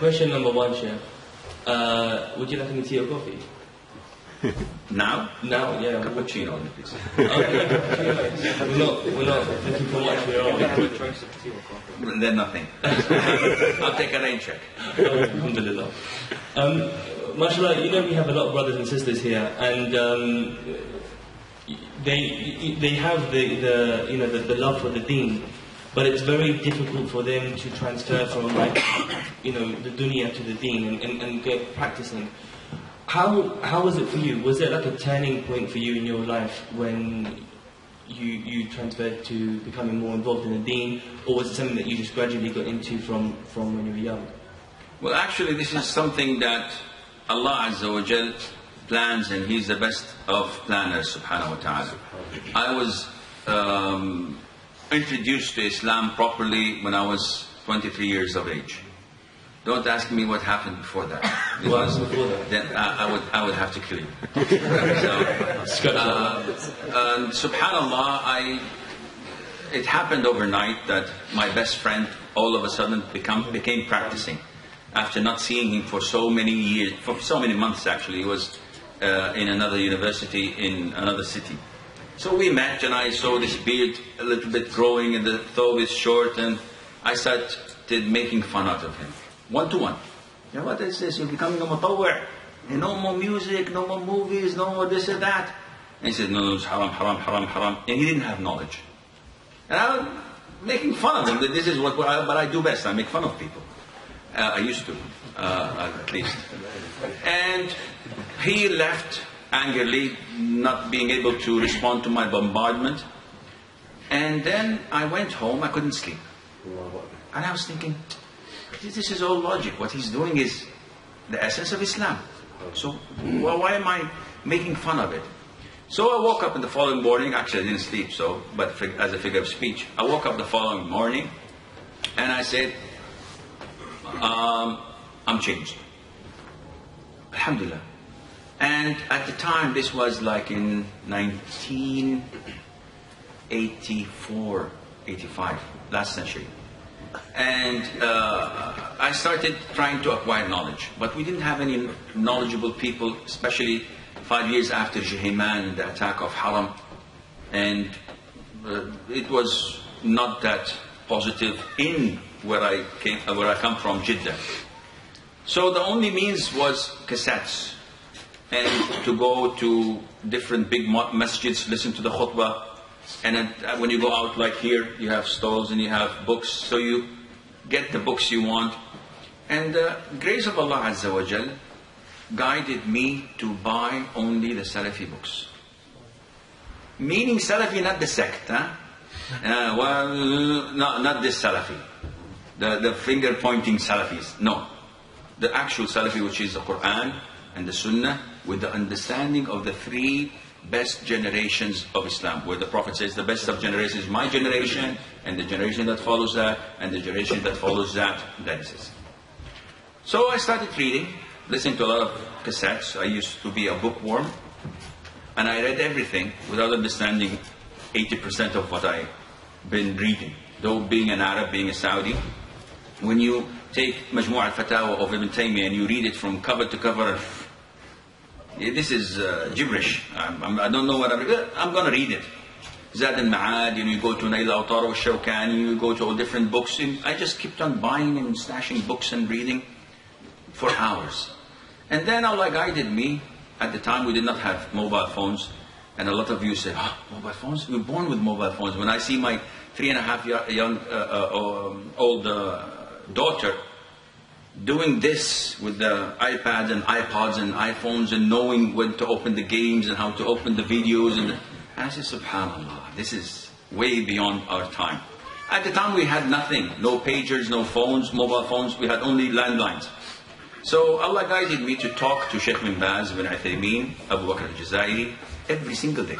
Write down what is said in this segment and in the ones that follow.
question number one, Sheikh. Would you like any tea or coffee? Now? Now, yeah. Cappuccino, please. Okay, we're not looking for much. Then nothing. I'll take a rain check. Alhamdulillah. Mashallah, you know we have a lot of brothers and sisters here, and they have the love for the deen, but it's very difficult for them to transfer from the dunya to the deen and get practicing. How was it for you? Was there like a turning point for you in your life when you transferred to becoming more involved in the deen, or was it something that you just gradually got into from when you were young? Well, actually, this is something that Allah Azza wa Jal plans, and He's the best of planners, subhanahu wa ta'ala. I was introduced to Islam properly when I was 23 years of age. Don't ask me what happened before that. What happened before that? Then I would have to kill you. And subhanallah, it happened overnight that my best friend all of a sudden became practicing. After not seeing him for so many years, for so many months actually. He was in another university in another city. So we met, and I saw this beard a little bit growing and the thobe is short, and I started making fun out of him. One-to-one. Yeah, what is this? You're becoming a mutawwi'. No more music, no more movies, no more this and that. And he said, no, it's haram, haram, haram, haram. And he didn't have knowledge. And I was making fun of him. This is what I do best. I make fun of people. I used to, at least. And he left angrily, not being able to respond to my bombardment. And then I went home, I couldn't sleep. And I was thinking, this is all logic. What he's doing is the essence of Islam. So why am I making fun of it? So I woke up in the following morning. Actually, I didn't sleep, but as a figure of speech. I woke up the following morning and I said, I'm changed. Alhamdulillah. And at the time, this was like in 1984, 85, last century. And I started trying to acquire knowledge. But we didn't have any knowledgeable people, especially 5 years after Juhayman and the attack of Haram. And it was not that positive in where I come from, Jeddah. So the only means was cassettes. And to go to different big masjids, listen to the khutbah. And when you go out like here, you have stalls and you have books. So you get the books you want. And the grace of Allah Azza wa Jal guided me to buy only the Salafi books. Meaning Salafi, not the sect. Not this Salafi. The finger pointing Salafis. No. The actual Salafi, which is the Qur'an and the Sunnah, with the understanding of the three best generations of Islam, where the Prophet says the best of generations is my generation, and the generation that follows that, and the generation that follows that. That is it. So I started reading, listening to a lot of cassettes. I used to be a bookworm, and I read everything without understanding 80% of what I've been reading. Though being an Arab, being a Saudi, when you take Majmu' al-Fatawa of Ibn Taymiyyah and you read it from cover to cover, this is gibberish. I don't know what I'm going to read it. Zad al-Ma'ad, you go to Nail al-Awtar al-Shawkani, you go to all different books. And I just kept on buying and stashing books and reading for hours. And then Allah guided me. At the time we did not have mobile phones. And a lot of you say, mobile phones? We were born with mobile phones. When I see my 3.5-year-old daughter doing this with the iPads and iPods and iPhones and knowing when to open the games and how to open the videos, and I said, subhanallah, this is way beyond our time. At the time we had nothing, no pagers, no phones, mobile phones, we had only landlines. So Allah guided me to talk to Sheikh bin Baz, bin Uthaymeen, Abu Bakr al-Jazairi every single day.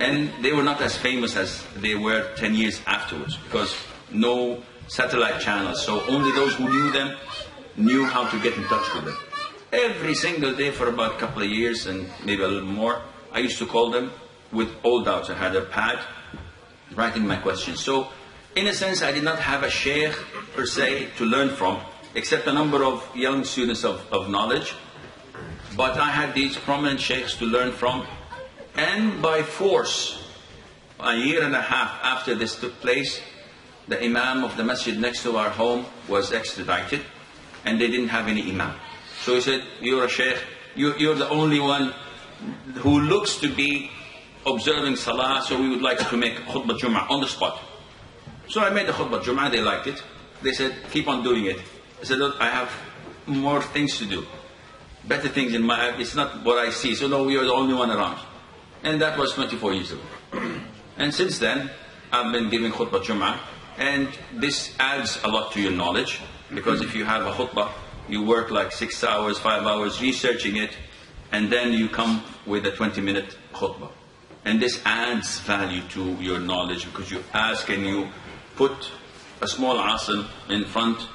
And they were not as famous as they were 10 years afterwards, because no satellite channels, so only those who knew them knew how to get in touch with them. Every single day for about a couple of years and maybe a little more, I used to call them with all doubts. I had a pad writing my questions. So in a sense I did not have a sheikh per se to learn from, except a number of young students of knowledge. But I had these prominent sheikhs to learn from. And by force, a year and a half after this took place, the imam of the masjid next to our home was extradited, and they didn't have any imam. So he said, you're a sheikh, you're the only one who looks to be observing salah, so we would like to make khutbah Jum'ah on the spot. So I made the khutbah Jum'ah, they liked it. They said, keep on doing it. I said, look, I have more things to do. Better things in my, it's not what I see. So no, you're the only one around. And that was 24 years ago. And since then, I've been giving khutbah Jum'ah. And this adds a lot to your knowledge. Because if you have a khutbah, you work like 6 hours, 5 hours researching it. And then you come with a 20-minute khutbah. And this adds value to your knowledge. Because you ask and you put a small asim in front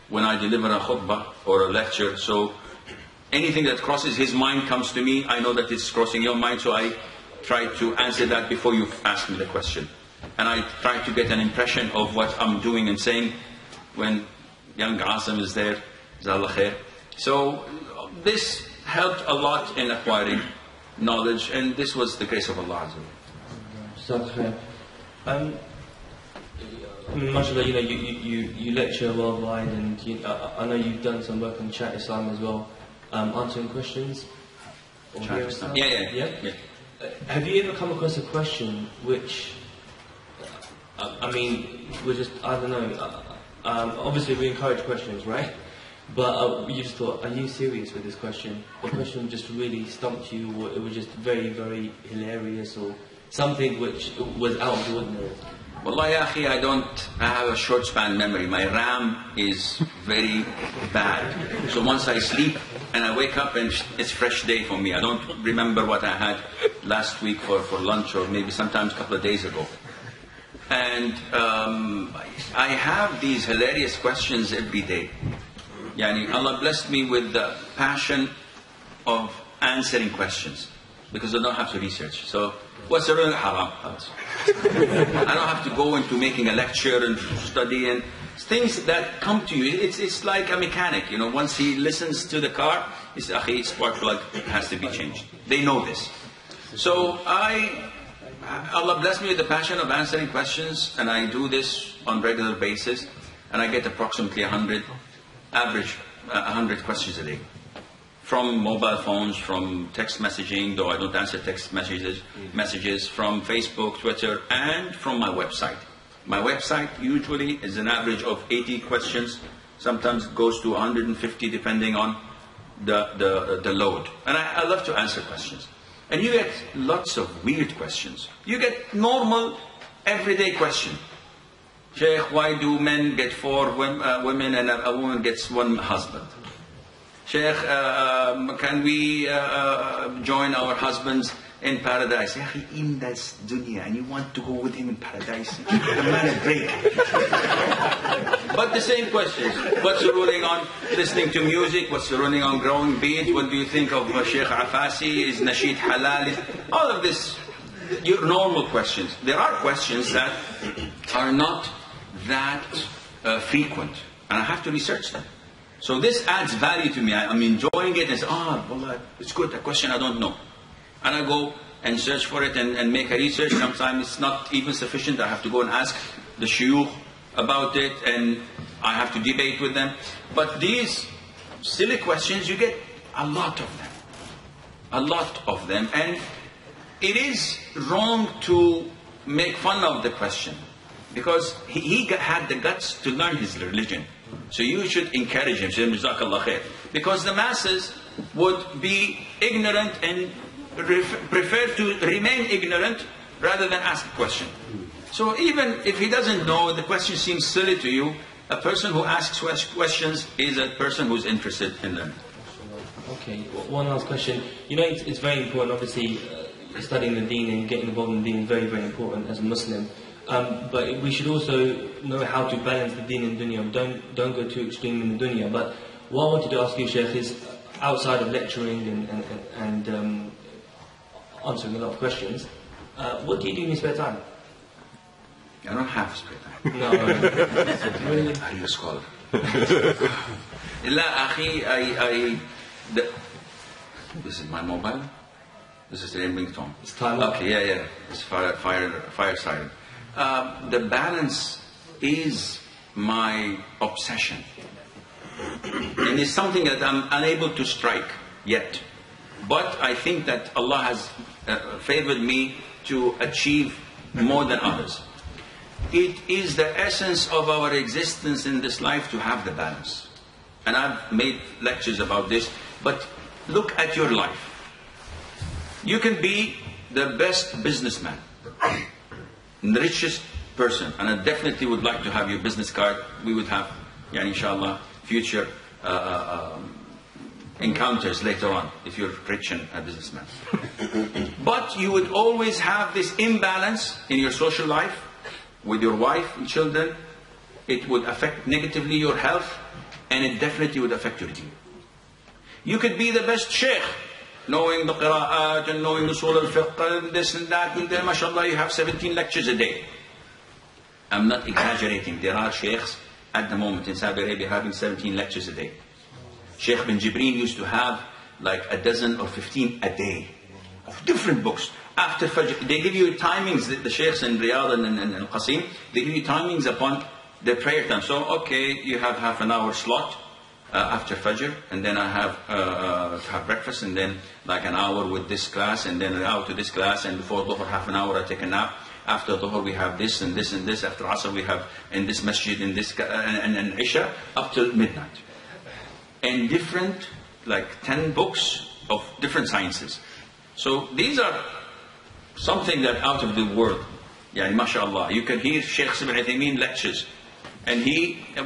when I deliver a khutbah or a lecture. So anything that crosses his mind comes to me. I know that it's crossing your mind, so I try to answer that before you ask me the question. And I try to get an impression of what I'm doing and saying when young Asim is there. Jazakallah khair. So this helped a lot in acquiring knowledge, and this was the grace of Allah Azza wa MashaAllah, you lecture worldwide, and I know you've done some work on Chat Islam as well, answering questions. Chat Islam. Yeah. Have you ever come across a question which, we're just, I don't know, obviously we encourage questions, right? But you just thought, are you serious with this question? The question just really stumped you, or it was just very, very hilarious, or something which was out of the ordinary? Wallah ya akhi, I have a short span memory. My RAM is very bad. So once I sleep and I wake up and it's fresh day for me. I don't remember what I had last week for lunch, or maybe sometimes a couple of days ago. And I have these hilarious questions every day. Yani Allah blessed me with the passion of answering questions, because I don't have to research. So what's the real haram? I don't have to go into making a lecture and study, and things that come to you. It's like a mechanic, once he listens to the car, he says, "Akhi, spark plug has to be changed." They know this. So Allah blessed me with the passion of answering questions, and I do this on regular basis, and I get approximately 100 questions a day. From mobile phones, from text messaging, though I don't answer text messages, from Facebook, Twitter, and from my website. My website usually is an average of 80 questions. Sometimes it goes to 150 depending on the load. And I love to answer questions. And you get lots of weird questions. You get normal, everyday questions. Sheikh, why do men get 4 women and a woman gets 1 husband? Sheikh, can we join our husbands in paradise? Ya akhi, in this dunya, and you want to go with him in paradise? A man break. But the same questions. What's the ruling on listening to music? What's the ruling on growing beards? What do you think of Sheikh Afasi? Is nasheed halal? All of this, your normal questions. There are questions that are not that frequent, and I have to research them. So this adds value to me. I'm enjoying it and say, well, it's good, a question I don't know. And I go and search for it and make a research. Sometimes it's not even sufficient. I have to go and ask the Sheikh about it, and I have to debate with them. But these silly questions, you get a lot of them. A lot of them. And it is wrong to make fun of the question, because he had the guts to learn his religion. So you should encourage him, say, Jazakallah khair. Because the masses would be ignorant and prefer to remain ignorant rather than ask a question. So even if he doesn't know, the question seems silly to you, a person who asks questions is a person who's interested in learning. Okay, one last question. It's very important, obviously, studying the deen and getting involved in the deen is very, very important as a Muslim. But we should also know how to balance the deen and dunya. Don't go too extreme in the dunya. But what I wanted to ask you, Sheikh, is outside of lecturing and answering a lot of questions, what do you do in your spare time? I don't have spare time. No. Really? Are you a scholar? لا أخي this is my mobile. This is the ringtone. It's time. Okay, yeah. It's fire siren. The balance is my obsession, and it's something that I'm unable to strike yet. But I think that Allah has favored me to achieve more than others. It is the essence of our existence in this life to have the balance. And I've made lectures about this, but look at your life. You can be the best businessman, the richest person, and I definitely would like to have your business card. We would have, inshallah, future encounters later on, if you're rich and a businessman. But you would always have this imbalance in your social life, with your wife and children. It would affect negatively your health, and it definitely would affect your deen. You could be the best sheikh, knowing the qira'at and knowing usul al-fiqh and this and that, and then mashallah you have 17 lectures a day. I'm not exaggerating. There are sheikhs at the moment in Saudi Arabia having 17 lectures a day. Sheikh bin Jibreen used to have like a dozen or 15 a day of different books. After Fajr, they give you timings, the sheikhs in Riyadh and Qasim, they give you timings upon the prayer time. So, okay, you have half an hour slot after Fajr, and then I have to have breakfast, and then like an hour with this class, and then an hour to this class, and before Dhuhr half an hour I take a nap. After Dhuhr we have this and this and this. After Asr we have in this masjid, in this, and Isha, up till midnight. And different, like 10 books of different sciences. So these are something that out of the world. Mashallah. You can hear Sheikh Ibn Uthaymeen lectures. And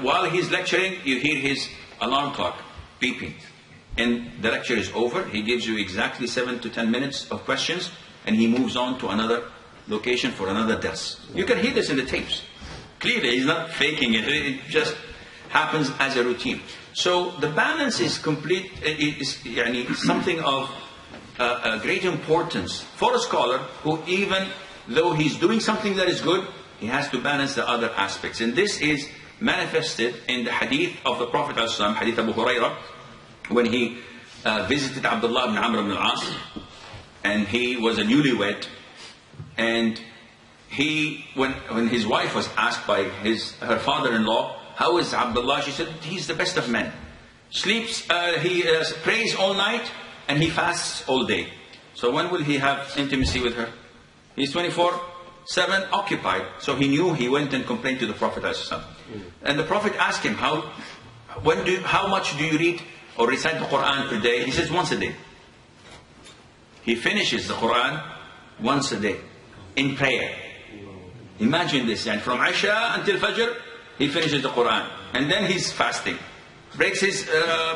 while he's lecturing, you hear his alarm clock beeping. And the lecture is over. He gives you exactly 7 to 10 minutes of questions, and he moves on to another location for another dars. You can hear this in the tapes. Clearly, he's not faking it. It just happens as a routine. So the balance is complete. Is something of a great importance for a scholar who, even though he's doing something that is good, he has to balance the other aspects. And this is manifested in the hadith of the Prophet ﷺ, hadith Abu Hurairah, when he visited Abdullah ibn Amr ibn al-As, and he was a newlywed, and when his wife was asked by her father-in-law, how is Abdullah? She said, he's the best of men. Sleeps, he prays all night, and he fasts all day. So when will he have intimacy with her? He's 24/7 occupied. So he knew. He went and complained to the Prophet ﷺ. And the Prophet asked him, how much do you read or recite the Qur'an per day? He says, once a day. He finishes the Qur'an once a day in prayer. Imagine this, and from Isha until Fajr, he finishes the Qur'an. And then he's fasting. Breaks his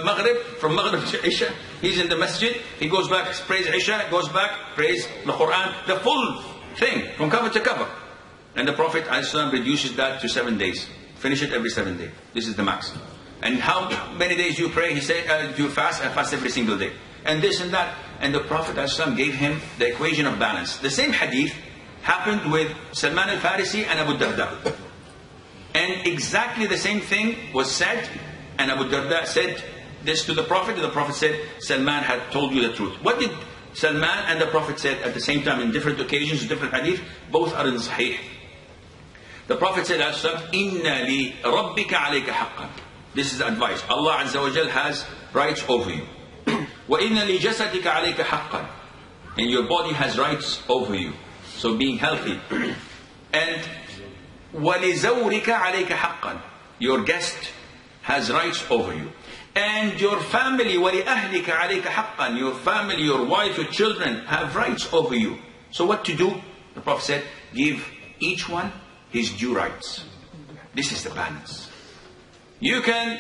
Maghrib, from Maghrib to Isha. He's in the masjid, he goes back, prays Isha, goes back, prays the Qur'an. The full thing, from cover to cover. And the Prophet ﷺ reduces that to 7 days. Finish it every 7 days. This is the max. And how many days do you pray? He said, do you fast? I fast every single day. And this and that. And the Prophet ﷺ gave him the equation of balance. The same hadith happened with Salman al-Farisi and Abu Darda. And exactly the same thing was said, and Abu Darda said this to the Prophet, and the Prophet said, Salman had told you the truth. What did Salman and the Prophet said at the same time in different occasions, different hadith? Both are in Sahih. The Prophet said, Inna li rabbika alayka haqqan. This is advice. Allah Azza wa Jal has rights over you. Wa inna li jasadika alayka haqqan. And your body has rights over you. So being healthy. And wa li zawrika alayka haqqan. Your guest has rights over you. And your family, wa li ahlika alayka haqqan. Your family, your wife, your children have rights over you. So what to do? The Prophet said, give each one his due rights. This is the balance. You can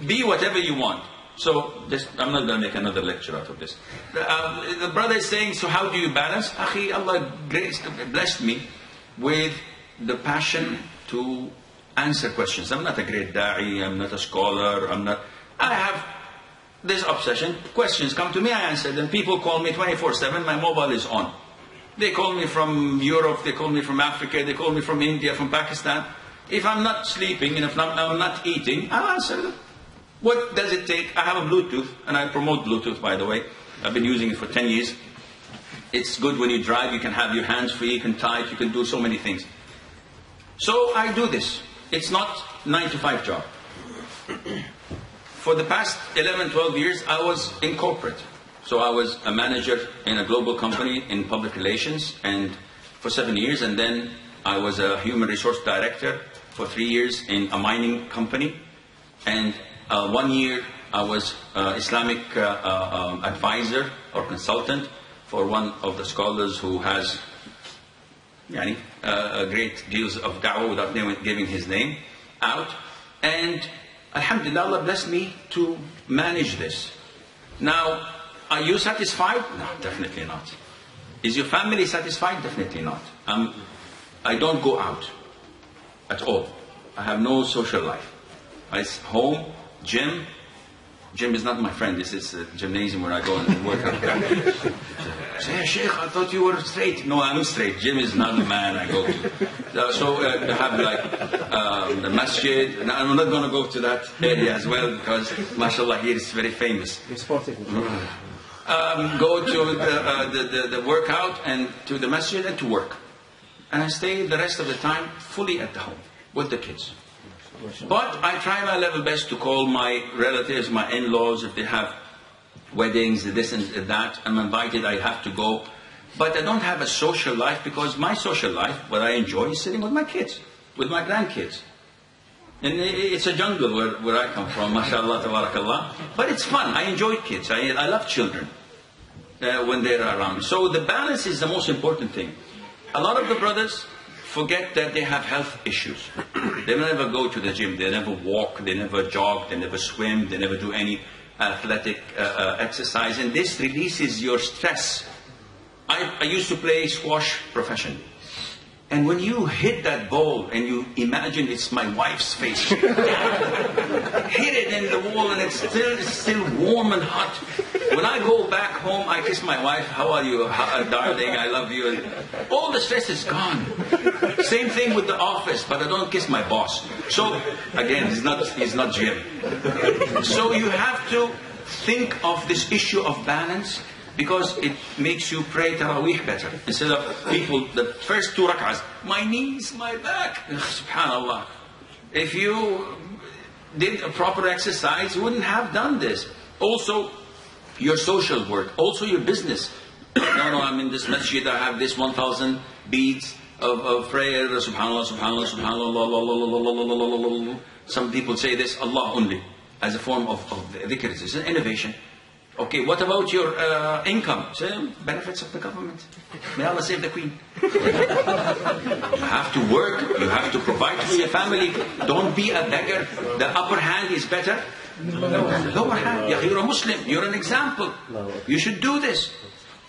be whatever you want. So I'm not going to make another lecture out of this. The brother is saying, so how do you balance? Akhi, Allah blessed me with the passion to answer questions. I'm not a great da'i, I'm not a scholar, I have this obsession. Questions come to me, I answer them. People call me 24/7, my mobile is on. They call me from Europe, they call me from Africa, they call me from India, from Pakistan. If I'm not sleeping and if I'm not eating, I'll answer them. What does it take? I have a Bluetooth, and I promote Bluetooth, by the way. I've been using it for 10 years. It's good when you drive, you can have your hands free, you can type, you can do so many things. So I do this. It's not 9 to 5 job. For the past 11, 12 years, I was in corporate. So I was a manager in a global company in public relations and for 7 years, and then I was a human resource director for 3 years in a mining company, and 1 year I was Islamic advisor or consultant for one of the scholars who has great deals of da'wah without giving his name out. And alhamdulillah, Allah blessed me to manage this. Now, are you satisfied? No, definitely not. Is your family satisfied? Definitely not. I don't go out at all. I have no social life. It's home, gym. Gym is not my friend. This is a gymnasium where I go and work out. Say, Sheikh, I thought you were straight. No, I'm straight. Gym is not the man I go to. So I have like the masjid. And I'm not going to go to that area as well because, mashallah, here is very famous. Go to the workout and to the masjid and to work. And I stay the rest of the time fully at the home with the kids. But I try my level best to call my relatives, my in-laws, if they have weddings, this and that. I'm invited, I have to go. But I don't have a social life because my social life, what I enjoy is sitting with my kids, with my grandkids. And it's a jungle where I come from, mashallah, tabarakallah. But it's fun, I enjoy kids, I love children when they're around. So the balance is the most important thing. A lot of the brothers forget that they have health issues. They never go to the gym, they never walk, they never jog, they never swim, they never do any athletic exercise. And this releases your stress. I used to play squash professionally. And when you hit that ball and you imagine it's my wife's face, hit it in the wall and it's still warm and hot. When I go back home, I kiss my wife, how are you, darling, I love you. And all the stress is gone. Same thing with the office, but I don't kiss my boss. So, again, he's not Jim. So you have to think of this issue of balance, because it makes you pray Taraweeh better. Instead of people, the first 2 rak'ahs, my knees, my back. Subhanallah. If you did a proper exercise, you wouldn't have done this. Also, your social work. Also, your business. No, I'm in this masjid, I have this 1,000 beads of prayer. Subhanallah, subhanallah, subhanallah. Some people say this, Allah only, as a form of dhikr. It's an innovation. Okay, what about your income? Benefits of the government. May Allah save the Queen. You have to work, you have to provide for your family. Don't be a beggar. The upper hand is better. Lower hand. You're a Muslim, you're an example. You should do this.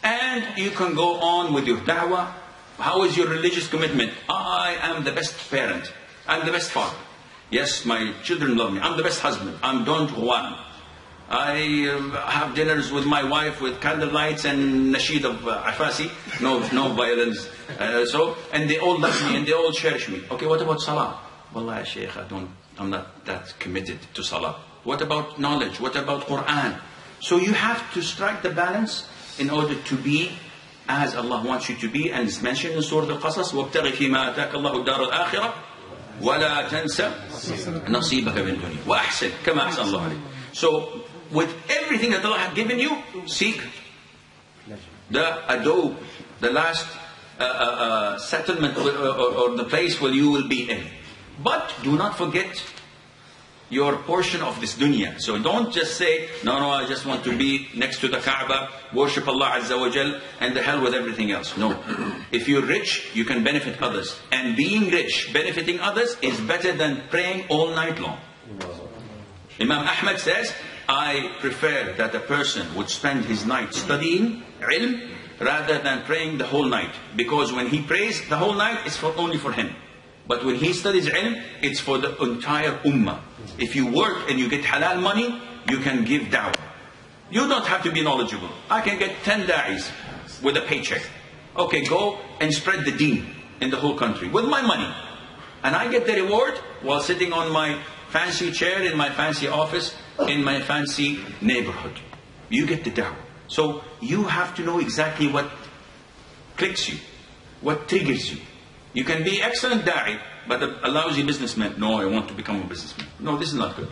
And you can go on with your da'wah. How is your religious commitment? I am the best parent. I'm the best father. Yes, my children love me. I'm the best husband. I'm Don Juan. I have dinners with my wife with candlelights and nasheed of Afasi, no violence. And they all love me and they all cherish me. Okay, what about salah? Wallah, Sheikh, I'm not that committed to salah. What about knowledge? What about Qur'an? So you have to strike the balance in order to be as Allah wants you to be. And it's mentioned in Surah Al-Qasas, وَابْتَغِ فِي مَا أَتَاكَ اللَّهُ الدَّارَ الْآخِرَةِ وَلَا تَنْسَ نَصِيبَكَ مِنْ الدُّنْيَا وَأَحْسِنْ كَمَا أَحْسَنَ اللَّهُ عَلَيْكَ. So, with everything that Allah has given you, seek the adobe, the last settlement or the place where you will be in. But do not forget your portion of this dunya. So don't just say, no, I just want to be next to the Kaaba, worship Allah Azza wa Jal, and the hell with everything else. No. If you're rich, you can benefit others. And being rich, benefiting others, is better than praying all night long. Imam Ahmad says, I prefer that a person would spend his night studying ilm rather than praying the whole night. Because when he prays the whole night, it's only for him. But when he studies ilm, it's for the entire ummah. If you work and you get halal money, you can give da'wah. You don't have to be knowledgeable. I can get 10 da'is with a paycheck. Okay, go and spread the deen in the whole country with my money. And I get the reward while sitting on my fancy chair in my fancy office in my fancy neighborhood. You get the dawah. So you have to know exactly what clicks you, what triggers you. You can be excellent da'i, but a lousy businessman. No, I want to become a businessman. No, this is not good.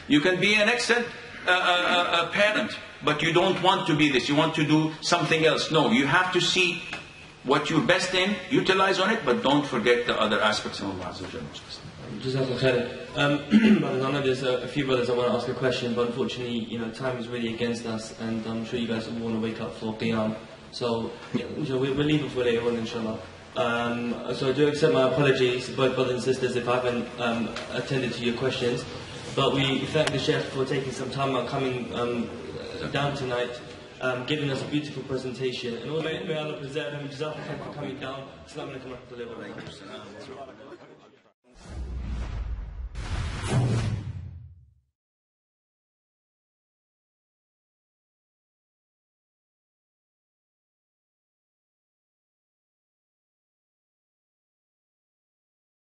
You can be an excellent parent, but you don't want to be this. You want to do something else. No, you have to see what you're best in, utilize on it, but don't forget the other aspects of Allah Azza wa Jalla. Jazakallah khair. Brothers, I know there's a few brothers that want to ask a question, but unfortunately, time is really against us, and I'm sure you guys all want to wake up for Qiyam. So, we'll leave it for later on, inshallah. So I do accept my apologies, both brothers and sisters, if I haven't attended to your questions. But we thank the Sheikh for taking some time out coming down tonight, giving us a beautiful presentation. And also, may Allah preserve him. Jazakallah khair for coming down. Assalamu alaikum wa rahmatullahi wa barakatuh.